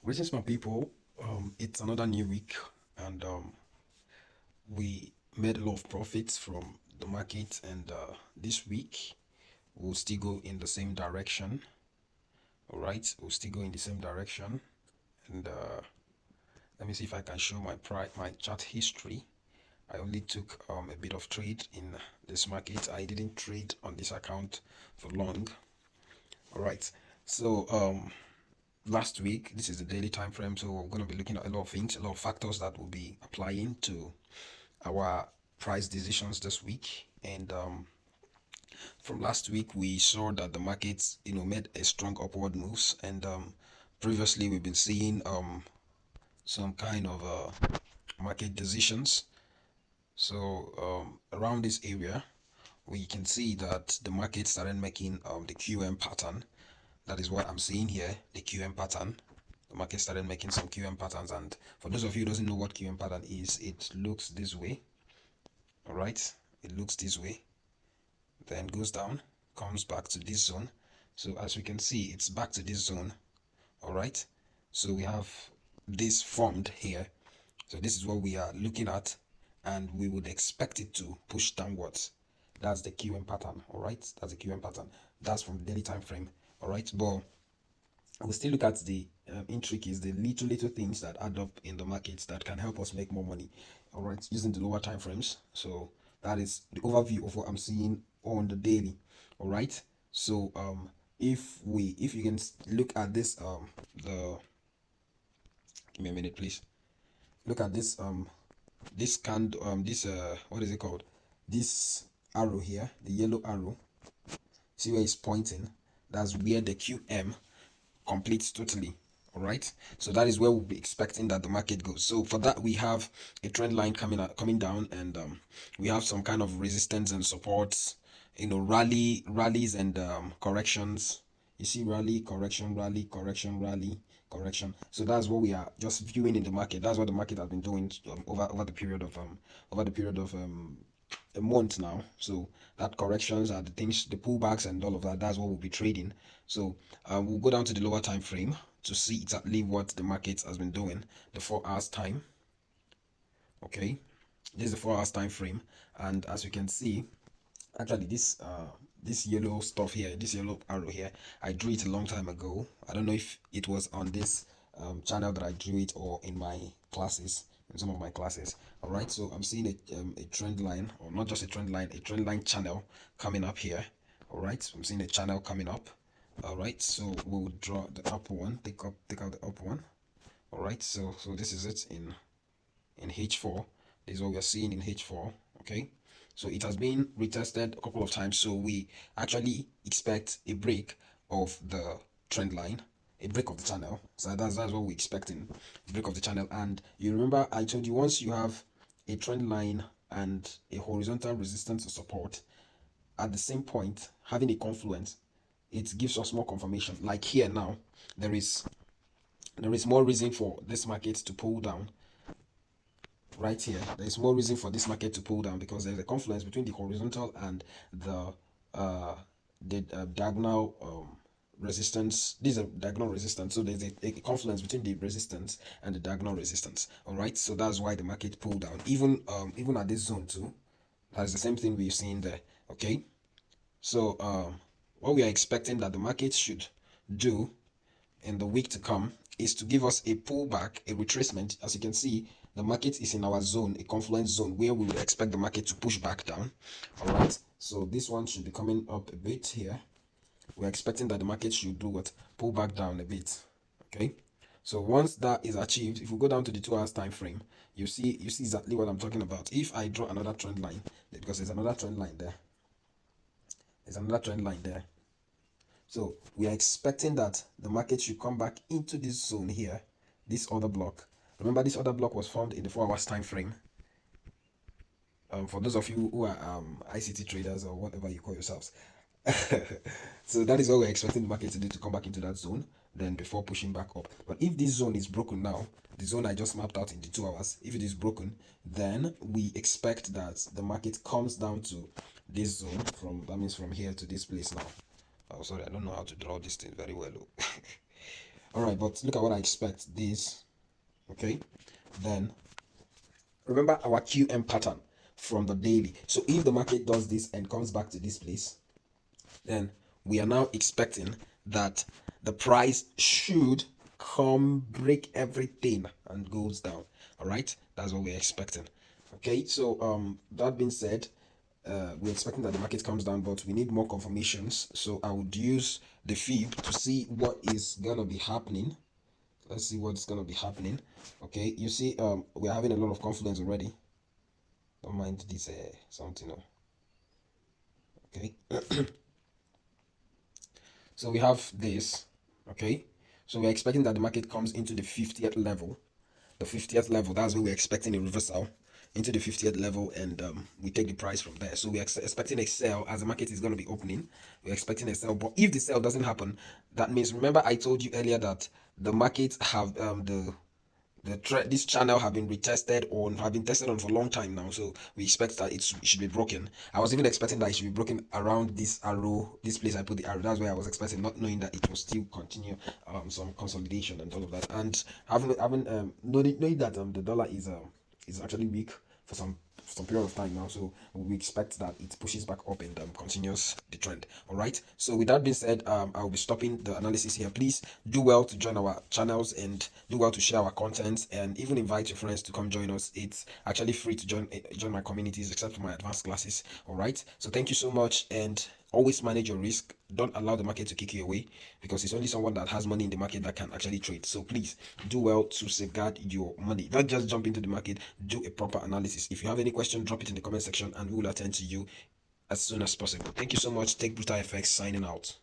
Greetings, my people. It's another new week, and we made a lot of profits from the market. And this week, we'll still go in the same direction. All right, we'll still go in the same direction. And let me see if I can show my chart history. I only took a bit of trade in this market. I didn't trade on this account for long. All right, so last week, this is the daily time frame, so we're going to be looking at a lot of things, a lot of factors that will be applying to our price decisions this week. And from last week, we saw that the markets made a strong upward moves. And previously we've been seeing some kind of market decisions. So around this area, we can see that the market started making the QM pattern. That is what I'm seeing here, the QM pattern. The market started making some QM patterns, and for those of you who doesn't know what QM pattern is, it looks this way. All right, it looks this way, then goes down, comes back to this zone. So as we can see, it's back to this zone. All right, so we have this formed here. So this is what we are looking at, and we would expect it to push downwards. That's the QM pattern. All right, that's the QM pattern. That's from the daily time frame. All right, but we'll still look at the intricacies, the little things that add up in the markets that can help us make more money. All right, using the lower time frames. So that is the overview of what I'm seeing on the daily. All right, so if you can look at this the give me a minute, please. Look at this candle, this what is it called, this arrow here, the yellow arrow. See where it's pointing? That's where the QM completes totally. All right, so that is where we'll be expecting that the market goes. So for that, we have a trend line coming down, and we have some kind of resistance and supports, rallies and corrections. You see, rally, correction, rally, correction, rally, correction. So that's what we are just viewing in the market. That's what the market has been doing over the period of a month now. So that corrections are the things, the pullbacks and all of that. That's what we'll be trading. So we'll go down to the lower time frame to see exactly what the market has been doing. The 4 hours time. Okay, this is the 4 hours time frame, and as you can see, actually this yellow stuff here, this yellow arrow here, I drew it a long time ago. I don't know if it was on this channel that I drew it, or in my classes, in some of my classes. All right, so I'm seeing a trend line, or not just a trend line channel coming up here. All right, so I'm seeing a channel coming up. All right, so we'll draw the up one, take out the up one. All right, so this is it in H4. This is what we are seeing in H4. Okay, so it has been retested a couple of times, so we actually expect a break of the trend line, a break of the channel. So that's what we're expecting, a break of the channel. And you remember I told you, once you have a trend line and a horizontal resistance or support at the same point having a confluence, it gives us more confirmation. Like here now, there is more reason for this market to pull down. Right here, there is more reason for this market to pull down, because there's a confluence between the horizontal and the diagonal resistance. These are diagonal resistance, so there's a confluence between the resistance and the diagonal resistance. All right, so that's why the market pulled down, even at this zone too. That's the same thing we've seen there. Okay, so what we are expecting that the market should do in the week to come is to give us a pullback, a retracement. As you can see, the market is in our zone, a confluence zone, where we would expect the market to push back down. All right, so this one should be coming up a bit here. We're expecting that the market should do what? Pull back down a bit. Okay, so once that is achieved, if we go down to the 2 hours time frame, you see exactly what I'm talking about. If I draw another trend line, because there's another trend line there, so we are expecting that the market should come back into this zone here, this other block. Remember, this other block was formed in the 4 hours time frame. For those of you who are ICT traders, or whatever you call yourselves. So that is what we're expecting the market to do, to come back into that zone, then before pushing back up. But if this zone is broken now, the zone I just mapped out in the 2 hours, if it is broken, then we expect that the market comes down to this zone, that means from here to this place now. Oh, sorry, I don't know how to draw this thing very well. All right, but look at what I expect. This, okay? Then remember our QM pattern from the daily. So if the market does this and comes back to this place, then we are now expecting that the price should come break everything and goes down. All right, that's what we're expecting. Okay, so that being said, we're expecting that the market comes down, but we need more confirmations. So I would use the fib to see what is gonna be happening. Let's see what's gonna be happening. Okay, you see, we're having a lot of confidence already. Don't mind this something. Okay, so we have this. Okay, so we're expecting that the market comes into the 50th level. The 50th level, that's where we're expecting a reversal into the 50th level, and we take the price from there. So we're expecting a sell as the market is going to be opening. We're expecting a sell, but if the sell doesn't happen, that means, remember I told you earlier that the markets have this channel have been retested or have been tested on for a long time now, so we expect that it should be broken. I was even expecting that it should be broken around this arrow, this place I put the arrow. That's where I was expecting, not knowing that it will still continue some consolidation and all of that, and having knowing that the dollar is actually weak for some period of time now, so we expect that it pushes back up and continues the trend. All right, so with that being said, I'll be stopping the analysis here. Please do well to join our channels and do well to share our content, and even invite your friends to come join us. It's actually free to join my communities, except for my advanced classes. All right, so thank you so much, and always manage your risk. Don't allow the market to kick you away, because it's only someone that has money in the market that can actually trade. So please do well to safeguard your money. Don't just jump into the market. Do a proper analysis. If you have any question, drop it in the comment section and we will attend to you as soon as possible. Thank you so much. Take Brutal FX signing out.